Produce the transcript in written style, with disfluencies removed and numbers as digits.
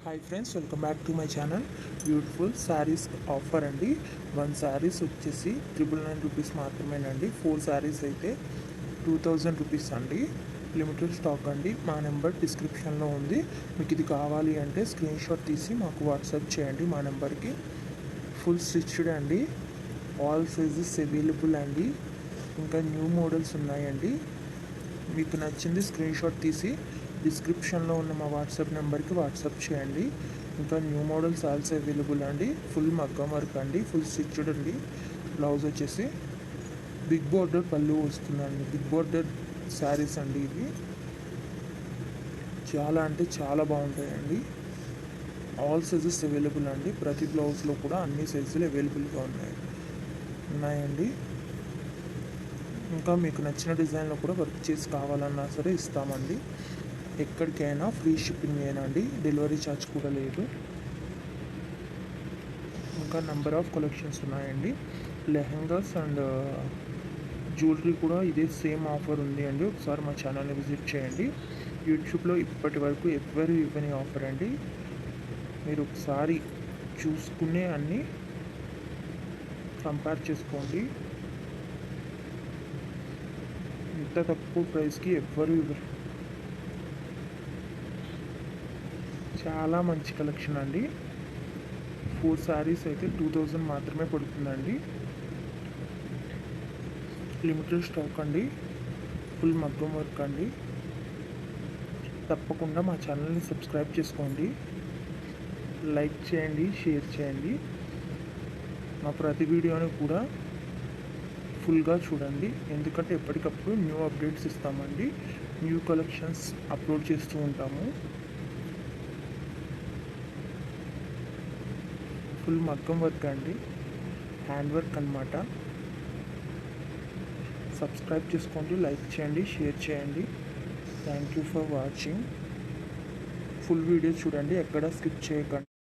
Hi friends, welcome back to my channel. Beautiful saris offer అండి. 1 శారీస్ వచ్చేసి 999 rupees మాత్రమేనండి. 4 శారీస్ అయితే 2000 రూపీస్ అండి. లిమిటెడ్ స్టాక్ అండి. మా నెంబర్ డిస్క్రిప్షన్లో ఉంది. మీకు ఇది కావాలి అంటే స్క్రీన్ షాట్ తీసి మాకు వాట్సాప్ చేయండి మా నెంబర్కి. ఫుల్ స్టిచ్డ్ అండి. ఆల్ సైజెస్ అవైలబుల్ అండి. ఇంకా న్యూ మోడల్స్ ఉన్నాయండి. మీకు నచ్చింది స్క్రీన్ షాట్ తీసి డిస్క్రిప్షన్లో ఉన్న మా వాట్సాప్ నెంబర్కి వాట్సాప్ చేయండి. ఇంకా న్యూ మోడల్స్ ఆల్సో అవైలబుల్ అండి. ఫుల్ మగ్గం వర్క్ అండి, ఫుల్ స్టిచ్డ్ అండి. బ్లౌజ్ వచ్చేసి బిగ్ బోర్డర్ పళ్ళు వస్తుందండి. బిగ్ బోర్డర్ శారీస్ అండి ఇవి. చాలా అంటే చాలా బాగుంటాయండి. ఆల్ సైజెస్ అవైలబుల్ అండి. ప్రతి బ్లౌజ్లో కూడా అన్ని సైజులు అవైలబుల్గా ఉన్నాయండి. ఇంకా మీకు నచ్చిన డిజైన్లో కూడా వర్క్ చేసి కావాలన్నా సరే ఇస్తామండి. ఎక్కడికైనా ఫ్రీ షిప్పింగ్ ఏనండి. డెలివరీ ఛార్జ్ కూడా లేదు. ఇంకా నెంబర్ ఆఫ్ కలెక్షన్స్ ఉన్నాయండి. లెహెంగాస్ అండ్ జ్యువెలరీ కూడా ఇదే సేమ్ ఆఫర్ ఉంది అండి. ఒకసారి మా ఛానల్ని విజిట్ చేయండి. యూట్యూబ్లో ఇప్పటి వరకు ఎవ్వరు ఇవ్వని ఆఫర్ అండి. మీరు ఒకసారి చూసుకునే అన్నీ కంపేర్ చేసుకోండి. ఇంత తక్కువ ప్రైస్కి ఎవ్వరు ఇవ్వరు. చాలా మంచి కలెక్షన్ అండి. 4 శారీస్ అయితే 2000 మాత్రమే పడుతుందండి. లిమిటెడ్ స్టాక్ అండి. ఫుల్ మగ్గం వర్క్ అండి. తప్పకుండా మా ఛానల్ని సబ్స్క్రైబ్ చేసుకోండి. లైక్ చేయండి, షేర్ చేయండి. మా ప్రతి వీడియోని కూడా ఫుల్గా చూడండి. ఎందుకంటే ఎప్పటికప్పుడు న్యూ అప్డేట్స్ ఇస్తామండి. న్యూ కలెక్షన్స్ అప్లోడ్ చేస్తూ ఉంటాము. ఫుల్ మగ్గం వర్క్ అండి, హ్యాండ్ వర్క్ అన్నమాట. సబ్స్క్రైబ్ చేసుకోండి, లైక్ చేయండి, షేర్ చేయండి. Thank you for watching. Full video చూడండి, ఎక్కడ స్కిప్ చేయకండి.